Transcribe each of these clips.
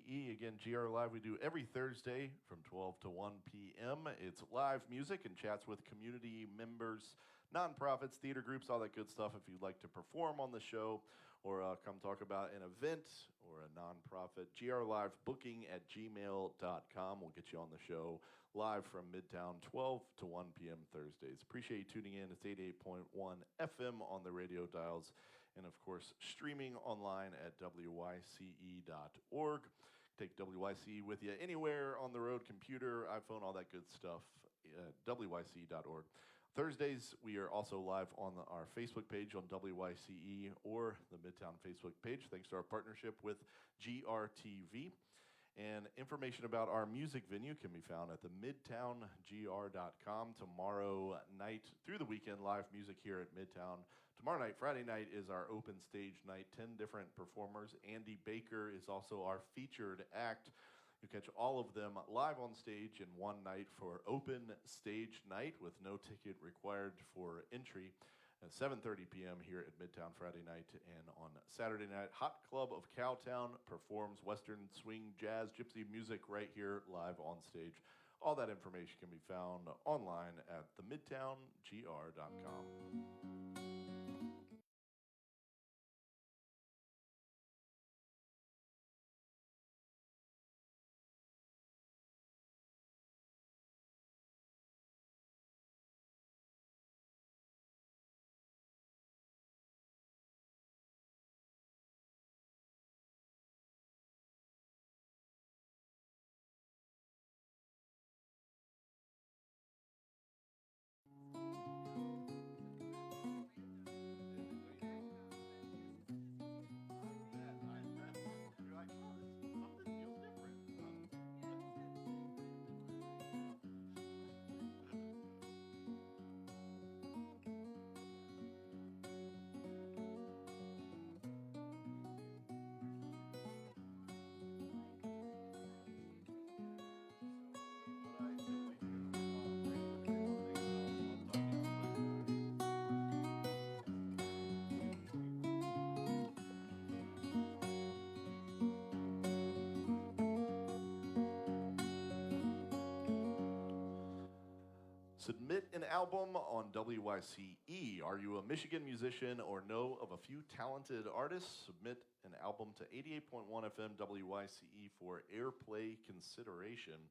Again, GRLive we do every Thursday from 12 to 1 p.m. It's live music and chats with community members, nonprofits, theater groups, all that good stuff. If you'd like to perform on the show or come talk about an event or a nonprofit, grlivebooking@gmail.com. We'll get you on the show live from Midtown, 12 to 1 p.m. Thursdays. Appreciate you tuning in. It's 88.1 FM on the radio dials, and of course, streaming online at wyce.org. Take WYCE with you anywhere on the road, computer, iPhone, all that good stuff, wyce.org. Thursdays, we are also live on our Facebook page on WYCE or the Midtown Facebook page, thanks to our partnership with GRTV. And information about our music venue can be found at the midtowngr.com. Tomorrow night through the weekend, live music here at Midtown. Tomorrow night, Friday night, is our open stage night, 10 different performers. Andy Baker is also our featured act. You catch all of them live on stage in one night for open stage night with no ticket required for entry. At 7:30 p.m. here at Midtown Friday night, and on Saturday night, Hot Club of Cowtown performs Western swing, jazz, gypsy music right here live on stage. All that information can be found online at themidtowngr.com. Submit an album on WYCE. Are you a Michigan musician or know of a few talented artists? Submit an album to 88.1 FM WYCE for airplay consideration.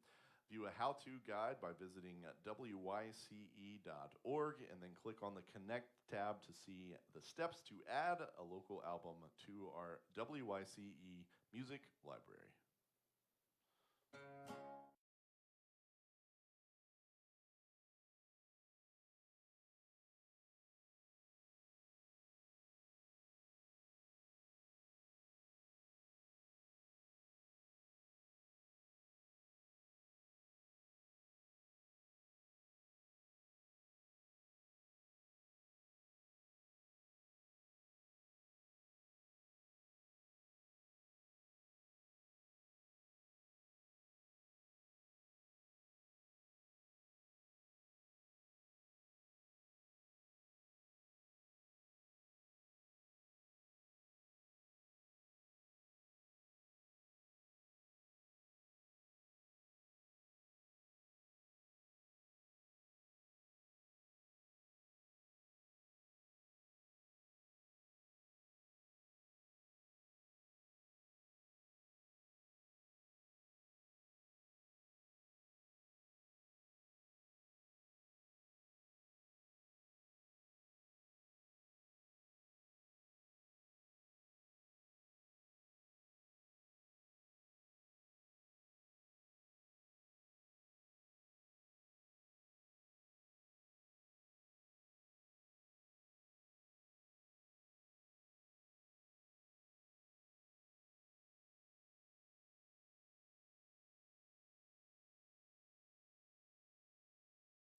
View a how-to guide by visiting wyce.org and then click on the Connect tab to see the steps to add a local album to our WYCE music library.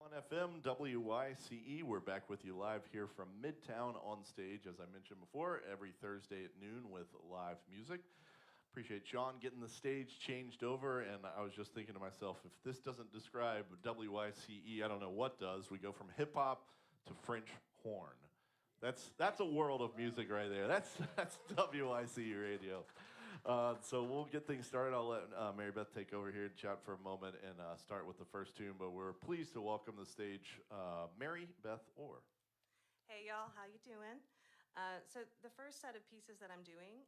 On FM WYCE, we're back with you live here from Midtown on stage, as I mentioned before, every Thursday at noon with live music. Appreciate Sean getting the stage changed over, and I was just thinking to myself, if this doesn't describe WYCE, I don't know what does. We go from hip-hop to French horn. That's a world of music right there. That's WYCE radio. So we'll get things started. I'll let Mary Beth take over here and chat for a moment and start with the first tune. But we're pleased to welcome to the stage Mary Beth Orr. Hey y'all, how you doing? So the first set of pieces that I'm doing,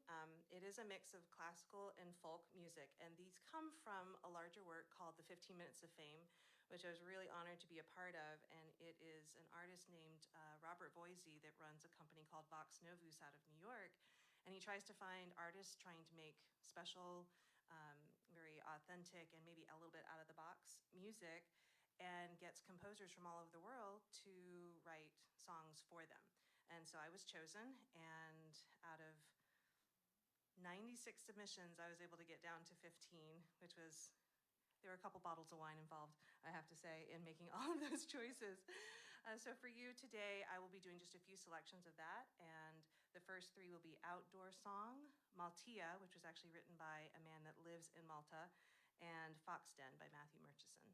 it is a mix of classical and folk music, and these come from a larger work called The 15 Minutes of Fame, which I was really honored to be a part of, and it is an artist named Robert Voisey that runs a company called Vox Novus out of New York, and he tries to find artists trying to make special, very authentic, and maybe a little bit out of the box music, and gets composers from all over the world to write songs for them. And so I was chosen, and out of 96 submissions, I was able to get down to 15, which was, there were a couple bottles of wine involved, I have to say, in making all of those choices. So for you today, I will be doing just a few selections of that, and the first three will be Outdoor Song, Maltia, which was actually written by a man that lives in Malta, and Fox Den by Matthew Murchison.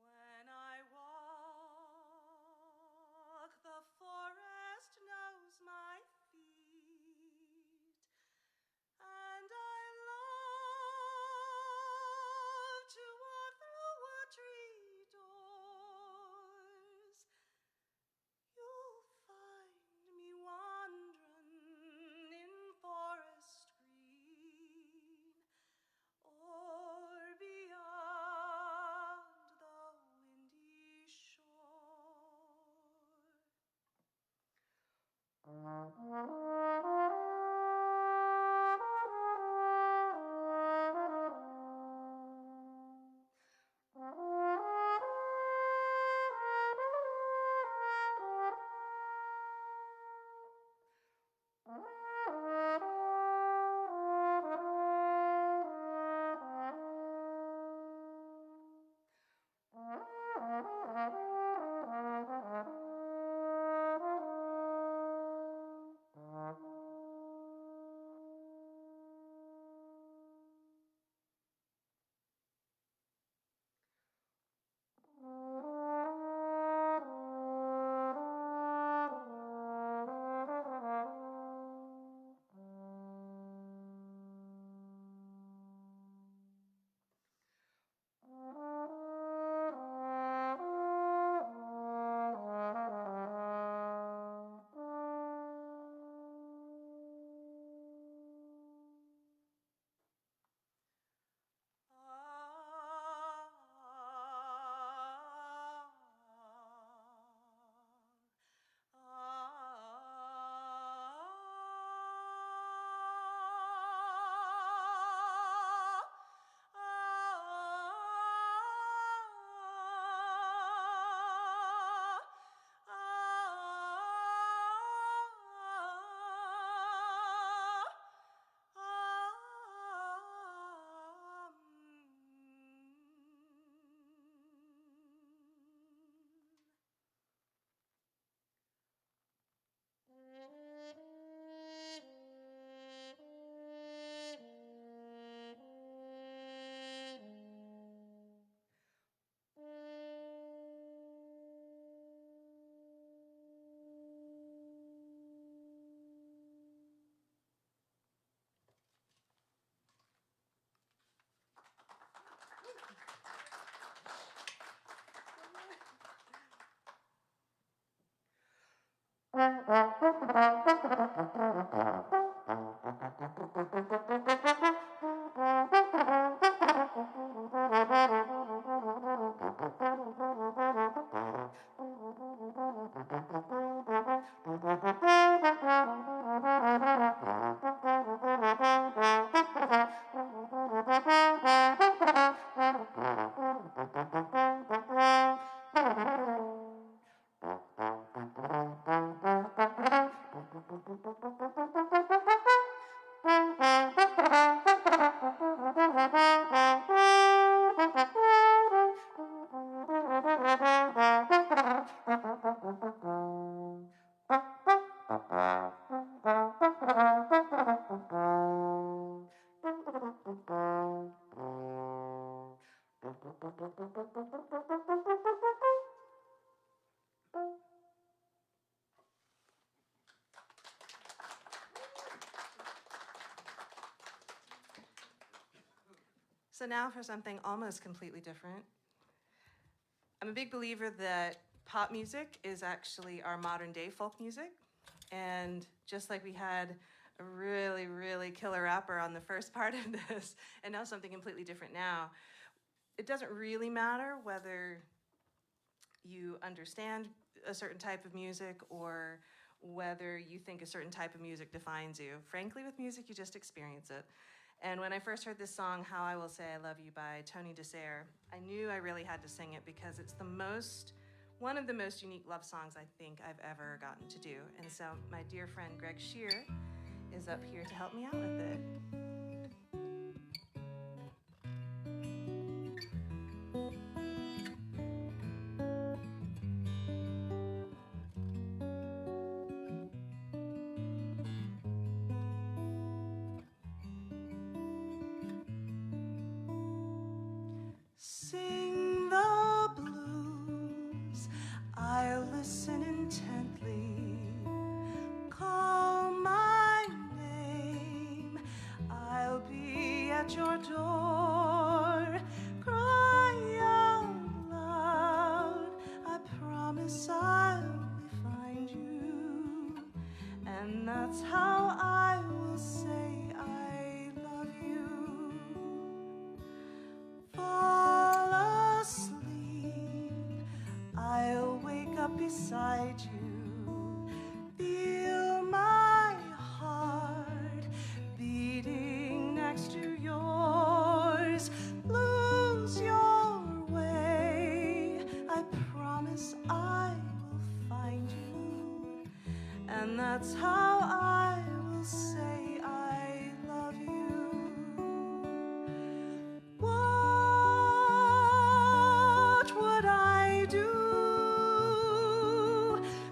When I walk, the forest knows my feet, and I love to walk through watery doors. You'll find me wandering in forest green, or beyond the windy shore. So now for something almost completely different. I'm a big believer that pop music is actually our modern day folk music. And just like we had a really, really killer rapper on the first part of this, and now something completely different now, it doesn't really matter whether you understand a certain type of music or whether you think a certain type of music defines you. Frankly, with music, you just experience it. And when I first heard this song, How I Will Say I Love You by Tony DeSare, I knew I really had to sing it because it's one of the most unique love songs I think I've ever gotten to do. And so my dear friend Greg Shear is up here to help me out with it. Sing the blues, I'll listen intently. Call my name, I'll be at your door. Cry out loud, I promise I'll find you. And that's how I will say I love you. Fall asleep, I'll wake up beside you. Feel my heart beating next to yours. Lose your way, I promise I will find you. And that's how I will say I love you. What would I do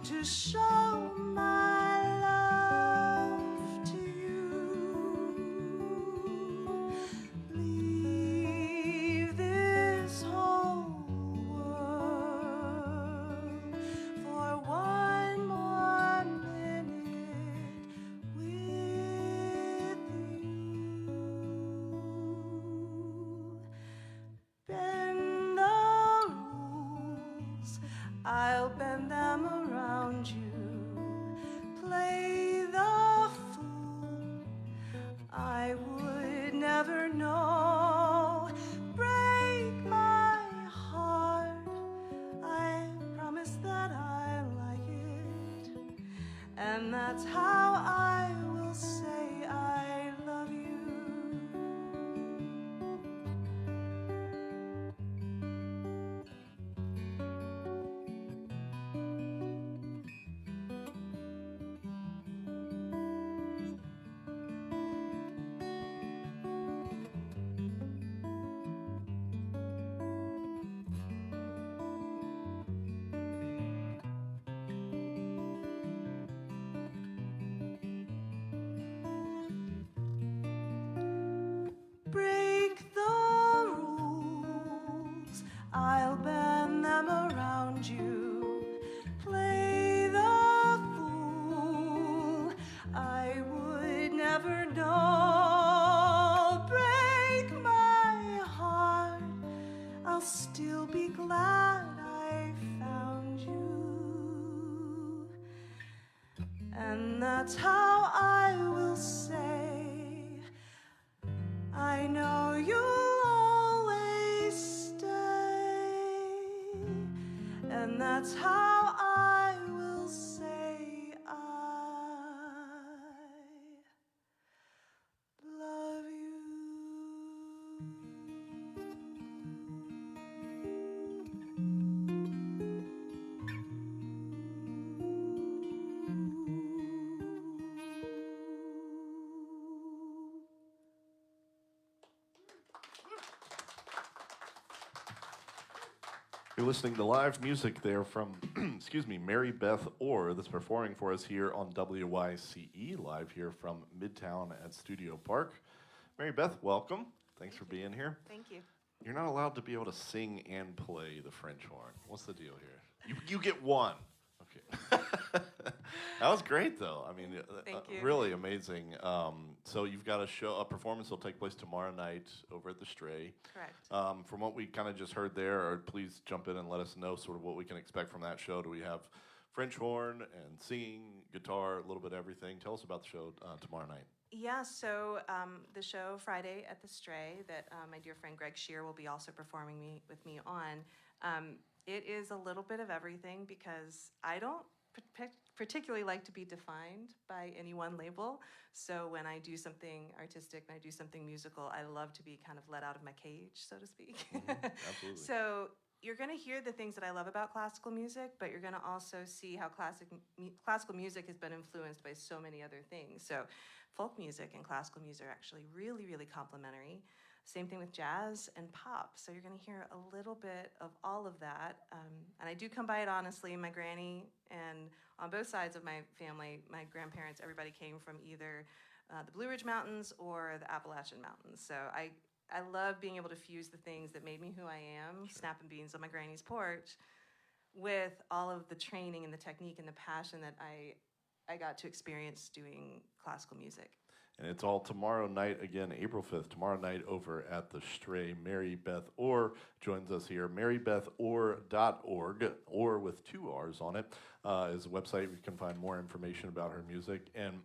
to show my love to you? Leave this whole world for one more minute with you. Bend the rules, I'll bend them around you. Play the fool, I would never know. Break my heart, I promise that I like it. And that's how I will say I love you. Break the rules, I'll bend them around you. Play the fool, I would never know. Break my heart, I'll still be glad I found you. And that's how I will say I know you'll always stay, and that's how I will say I love you. You're listening to live music there from, excuse me, Mary Beth Orr that's performing for us here on WYCE, live here from Midtown at Studio Park. Mary Beth, welcome. Thanks for being here. Thank you. You're not allowed to be able to sing and play the French horn. What's the deal here? You get one. Okay. That was great, though. I mean, Thank you. really amazing. So you've got a performance will take place tomorrow night over at the Stray. Correct. From what we kind of just heard there, or please jump in and let us know sort of what we can expect from that show. Do we have French horn and singing, guitar, a little bit of everything? Tell us about the show tomorrow night. Yeah, so the show Friday at the Stray that my dear friend Greg Shear will be also performing with me on, it is a little bit of everything because I don't particularly like to be defined by any one label. So when I do something artistic and I do something musical, I love to be kind of let out of my cage, so to speak. Absolutely. So you're going to hear the things that I love about classical music, but you're going to also see how classical music has been influenced by so many other things. So folk music and classical music are actually really, really complementary. Same thing with jazz and pop. So you're going to hear a little bit of all of that. And I do come by it honestly. My granny and on both sides of my family, my grandparents, everybody came from either the Blue Ridge Mountains or the Appalachian Mountains. So I love being able to fuse the things that made me who I am, snapping beans on my granny's porch, with all of the training and the technique and the passion that I got to experience doing classical music. And it's all tomorrow night, again, April 5th, tomorrow night over at the Stray. Mary Beth Orr joins us here. MaryBethOrr.org, Orr with 2 R's on it, is a website where you can find more information about her music. And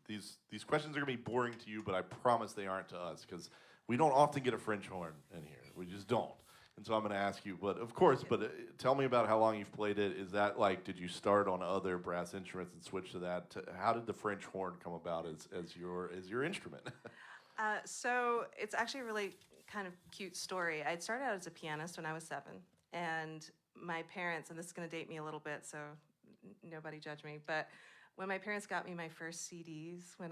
these questions are going to be boring to you, but I promise they aren't to us, because we don't often get a French horn in here. We just don't. And so I'm going to ask you, but of course, tell me about how long you've played it. Is that like, did you start on other brass instruments and switch to that? How did the French horn come about as your instrument? So it's actually a really kind of cute story. I started out as a pianist when I was 7, and my parents, and this is going to date me a little bit, so nobody judge me, but when my parents got me my first CDs when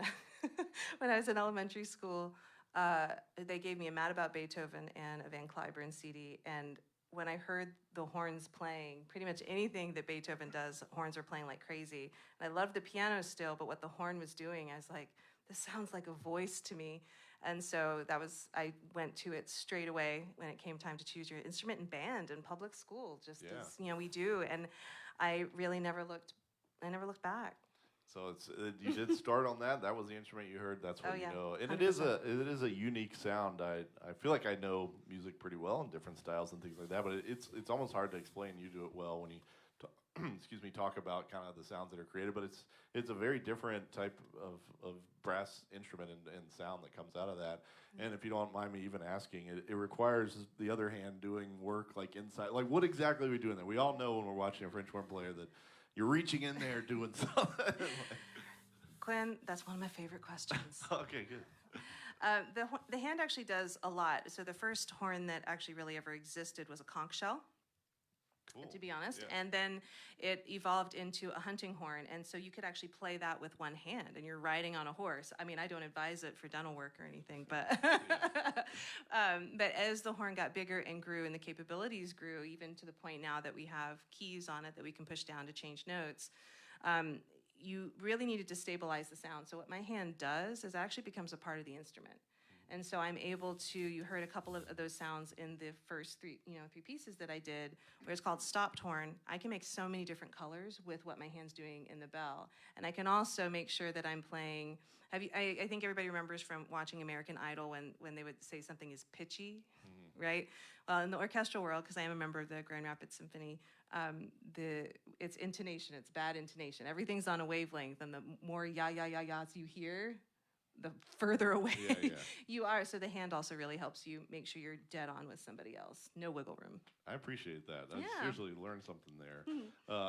I was in elementary school, they gave me a Mad About Beethoven and a Van Cliburn CD, and when I heard the horns playing, pretty much anything that Beethoven does, horns were playing like crazy. And I loved the piano still, but what the horn was doing, I was like, this sounds like a voice to me. And so I went to it straight away when it came time to choose your instrument in band in public school, just as we do. And I really never looked back. So you did start on that. That was the instrument you heard. That's what you know, and 100%. it is a unique sound. I feel like I know music pretty well in different styles and things like that. But it's almost hard to explain. You do it well when you talk about kind of the sounds that are created. But it's a very different type of brass instrument and sound that comes out of that. And if you don't mind me even asking, it requires the other hand doing work like inside. Like what exactly are we doing there? We all know when we're watching a French horn player that you're reaching in there doing something. Quinn, that's one of my favorite questions. Okay, good. The hand actually does a lot. So the first horn that actually really ever existed was a conch shell, to be honest. Yeah. And then it evolved into a hunting horn. And so you could actually play that with one hand, and you're riding on a horse. I mean, I don't advise it for dental work or anything, but but as the horn got bigger and grew and the capabilities grew, even to the point now that we have keys on it that we can push down to change notes, you really needed to stabilize the sound. So what my hand does is it actually becomes a part of the instrument. And so I'm able to, you heard a couple of those sounds in the first three pieces that I did, where it's called stopped horn. I can make so many different colors with what my hand's doing in the bell. And I can also make sure that I'm playing, I think everybody remembers from watching American Idol when they would say something is pitchy, right? Well, in the orchestral world, because I am a member of the Grand Rapids Symphony, it's intonation, it's bad intonation. Everything's on a wavelength, and the more ya-ya-ya-ya's you hear, the further away you are. So the hand also really helps you make sure you're dead on with somebody else. No wiggle room. I appreciate that. I seriously learned something there.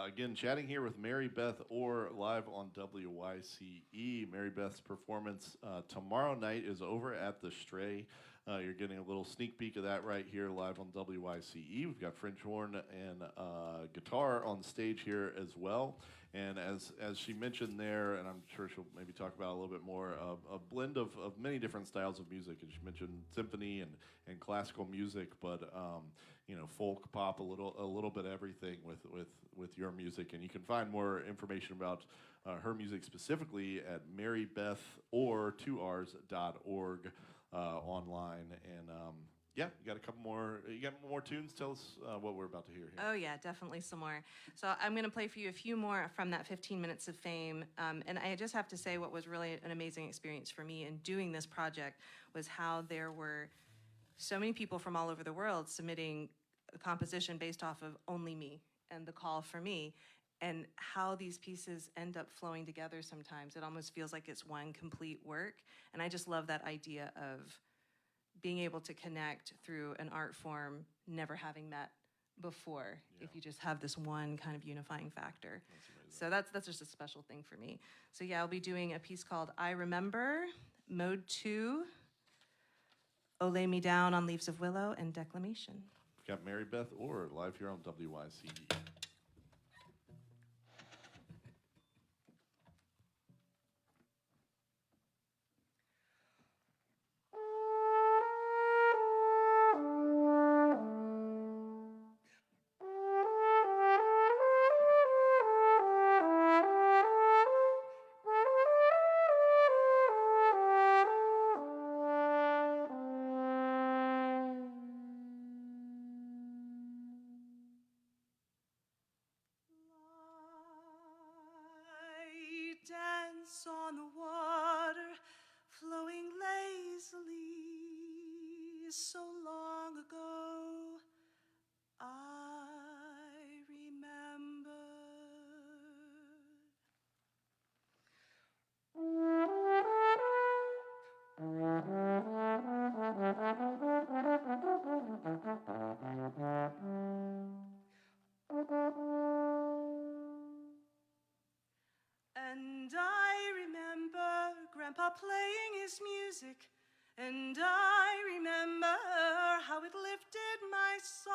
Again, chatting here with Mary Beth Orr live on WYCE. Mary Beth's performance tomorrow night is over at the Stray. You're getting a little sneak peek of that right here live on WYCE. We've got French horn and guitar on stage here as well. And as she mentioned there, and I'm sure she'll maybe talk about a little bit more, a blend of many different styles of music. And she mentioned symphony and classical music, but folk, pop, a little bit everything with your music. And you can find more information about her music specifically at MaryBethOrr.org online. And Yeah, you got a couple more. You got more tunes. Tell us what we're about to hear here. Oh yeah, definitely some more. So I'm going to play for you a few more from that 15 Minutes of Fame. And I just have to say what was really an amazing experience for me in doing this project was how there were so many people from all over the world submitting a composition based off of only me and the call for me, and how these pieces end up flowing together sometimes. It almost feels like it's one complete work. And I just love that idea of being able to connect through an art form never having met before, if you just have this one kind of unifying factor. So that's just a special thing for me. So yeah, I'll be doing a piece called I Remember, Mode 2, O Lay Me Down on Leaves of Willow, and Declamation. We've got Mary Beth Orr live here on WYCE. Dance on the water, flowing lazily. So long ago, I remember. And I remember Grandpa playing his music, and I remember how it lifted my soul.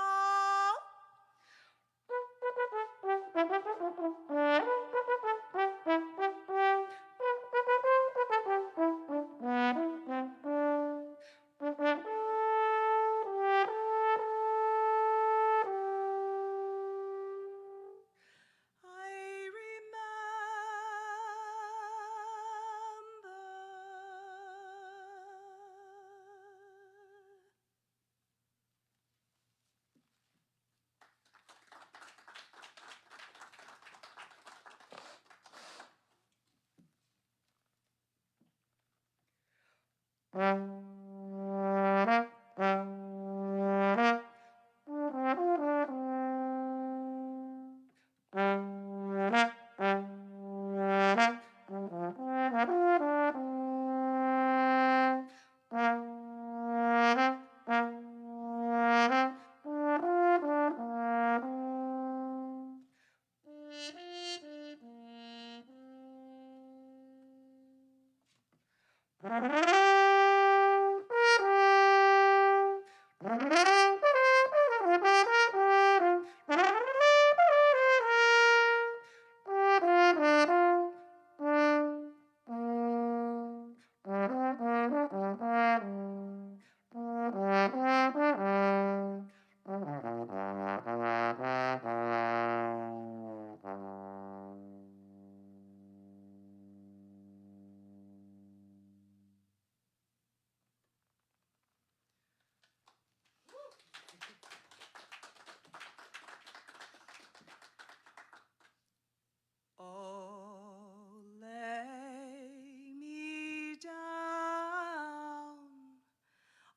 Oh, lay me down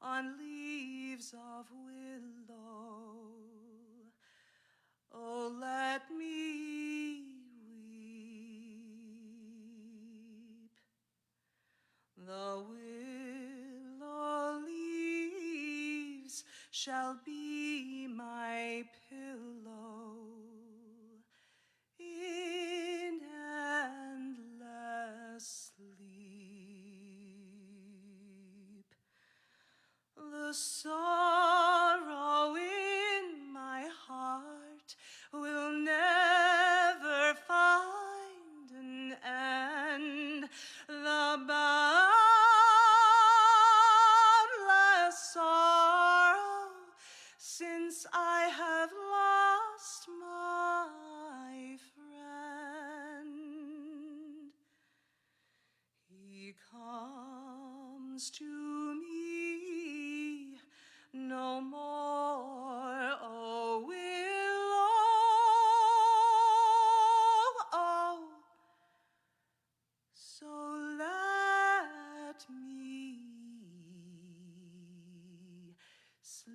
on leaves of willow. Oh, let me weep. The willow leaves shall be my pillow in endless sleep. The sorrow in my heart will never find an end. The boundless sorrow, since I have lost my friend. He comes to me no no more, oh willow, oh, so let me sleep.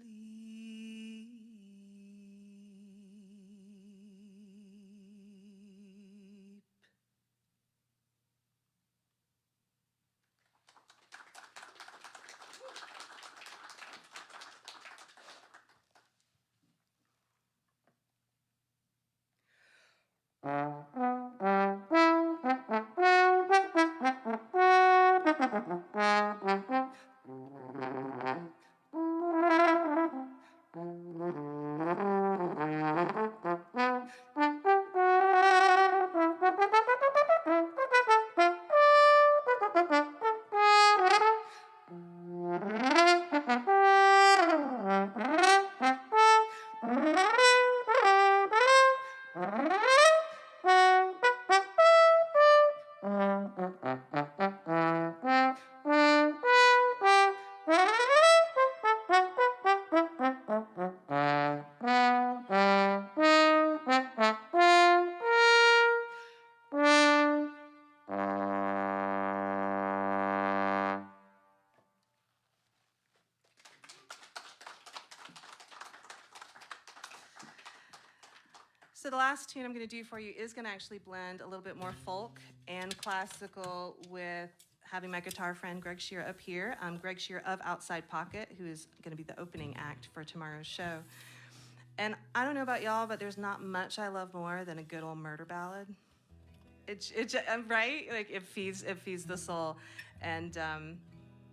So the last tune I'm going to do for you is going to actually blend a little bit more folk and classical with having my guitar friend Greg Shear up here. Greg Shear of Outside Pocket, who is going to be the opening act for tomorrow's show. And I don't know about y'all, but there's not much I love more than a good old murder ballad. Right? Like it feeds the soul. And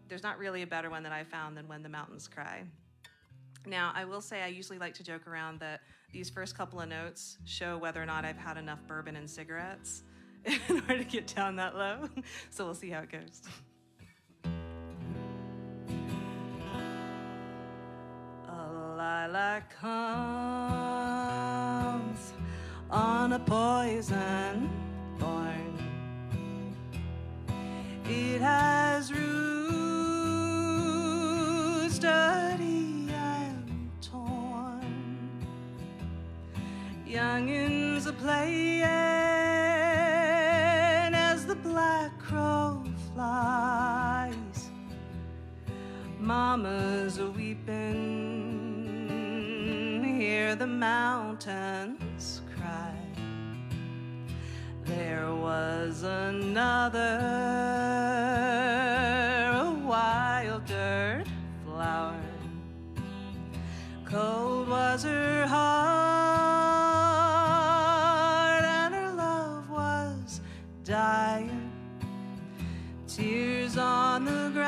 there's not really a better one that I found than When the Mountains Cry. Now, I will say I usually like to joke around that these first couple of notes show whether or not I've had enough bourbon and cigarettes in order to get down that low. So we'll see how it goes. A lilac comes on a poison thorn. It has roots dirty and torn. Youngins a-playing as the black crow flies. Mama's a-weeping, hear the mountains cry. There was another, a wild dirt flower. Cold was her heart, and her love was dying. Tears on the ground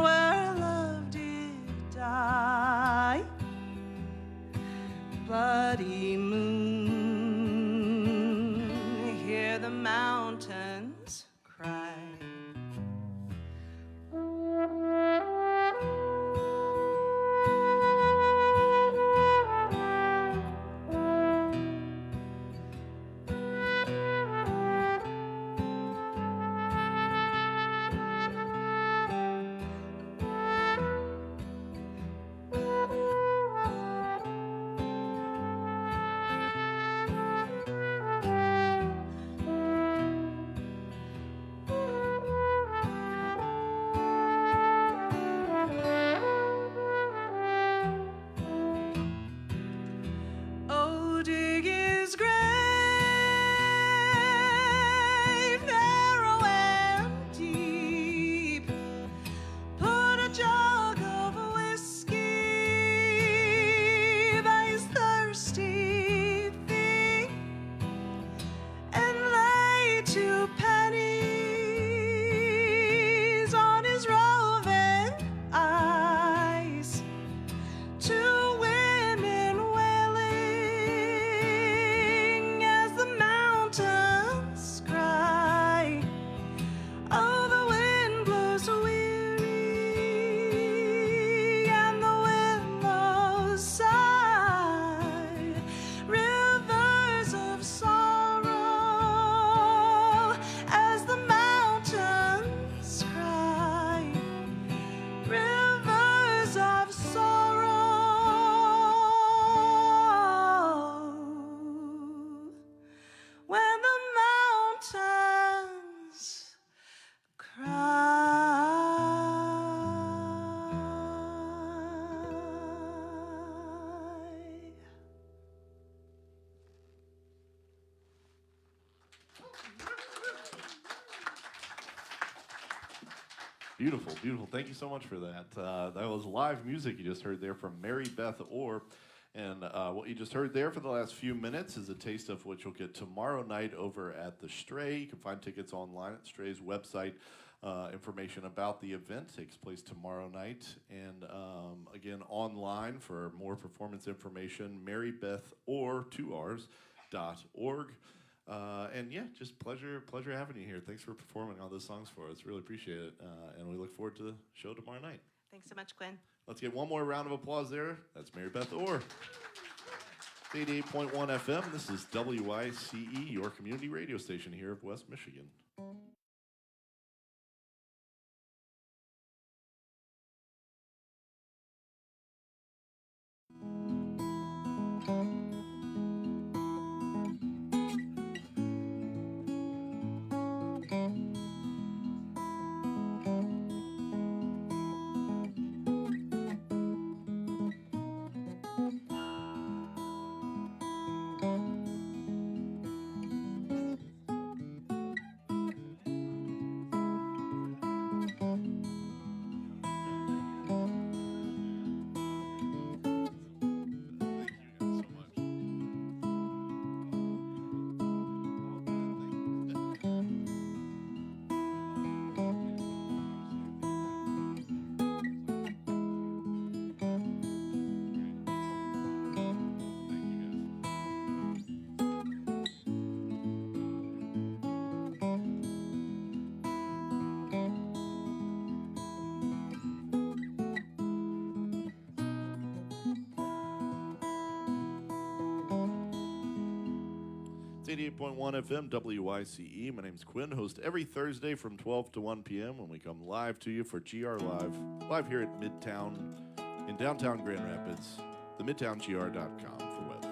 where her love did die. Bloody moon, hear the mountains cry. Beautiful, beautiful. Thank you so much for that. That was live music you just heard there from Mary Beth Orr. And what you just heard there for the last few minutes is a taste of what you'll get tomorrow night over at the Stray. You can find tickets online at Stray's website. Information about the event takes place tomorrow night. And again, online for more performance information, marybethorr.org. And yeah, just pleasure having you here. Thanks for performing all those songs for us. Really appreciate it. And we look forward to the show tomorrow night. Thanks so much, Quinn. Let's get one more round of applause there. That's Mary Beth Orr. 88.1 FM. This is WYCE, your community radio station here of West Michigan. It's 88.1 FM, WYCE. My name's Quinn, host every Thursday from 12 to 1 p.m. when we come live to you for GRLive, live here at Midtown, in downtown Grand Rapids, the midtowngr.com for weather.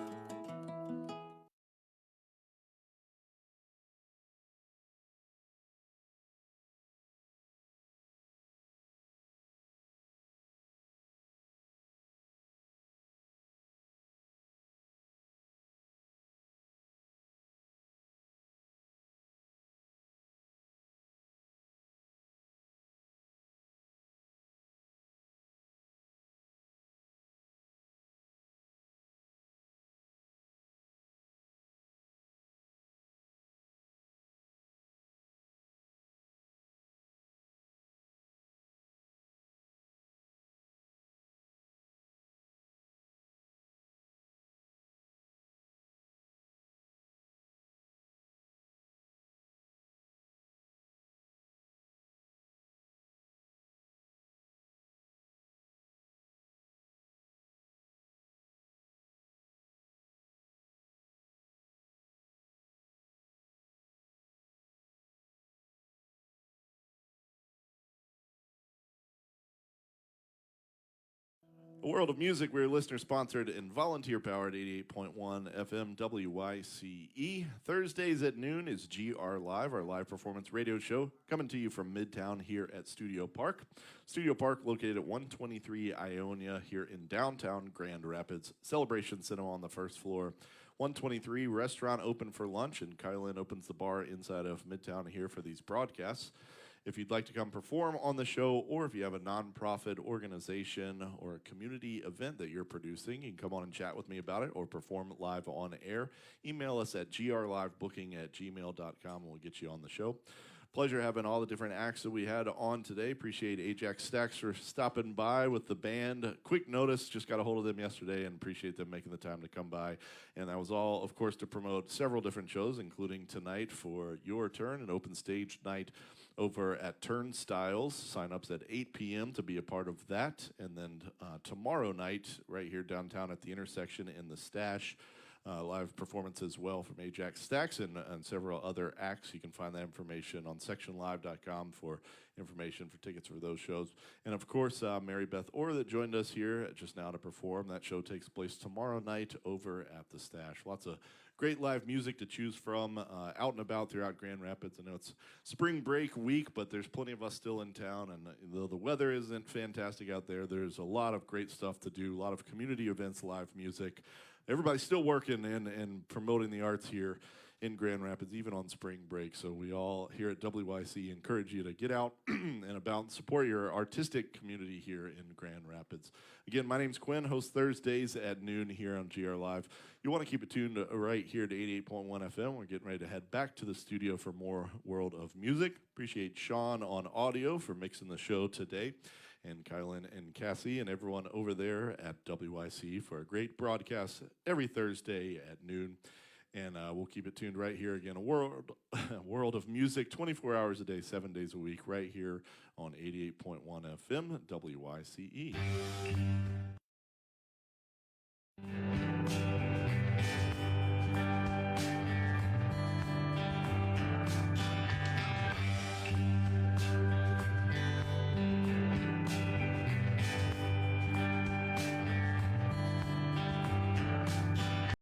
A world of music, we're listener-sponsored and volunteer-powered 88.1 FM WYCE. Thursdays at noon is GRLive, our live performance radio show, coming to you from Midtown here at Studio Park. Studio Park located at 123 Ionia here in downtown Grand Rapids. Celebration Cinema on the first floor. 123 restaurant open for lunch, and Kylan opens the bar inside of Midtown here for these broadcasts. If you'd like to come perform on the show, or if you have a nonprofit organization or a community event that you're producing, you can come on and chat with me about it or perform live on air. Email us at grlivebooking@gmail.com and we'll get you on the show. Pleasure having all the different acts that we had on today. Appreciate Ajax Stacks for stopping by with the band. Quick notice, just got a hold of them yesterday and appreciate them making the time to come by. And that was all, of course, to promote several different shows, including tonight for Your Turn, an open stage night over at Turnstiles. Sign-ups at 8 p.m. to be a part of that. And then tomorrow night, right here downtown at the intersection in the Stash, live performance as well from Ajax Stacks and several other acts. You can find that information on sectionlive.com for information for tickets for those shows. And of course, Mary Beth Orr that joined us here just now to perform. That show takes place tomorrow night over at the Stash. Lots of great live music to choose from out and about throughout Grand Rapids. I know it's spring break week, but there's plenty of us still in town. And though the weather isn't fantastic out there, there's a lot of great stuff to do, a lot of community events, live music. Everybody's still working and promoting the arts here in Grand Rapids, even on spring break. So we all here at WYC encourage you to get out and about and support your artistic community here in Grand Rapids. Again, my name's Quinn, host Thursdays at noon here on GRLive. You want to keep it tuned right here to 88.1 FM. We're getting ready to head back to the studio for more World of Music. Appreciate Sean on audio for mixing the show today, and Kylan and Cassie and everyone over there at WYC for a great broadcast every Thursday at noon. And we'll keep it tuned right here again, a world of music, 24 hours a day, 7 days a week, right here on 88.1 FM, WYCE.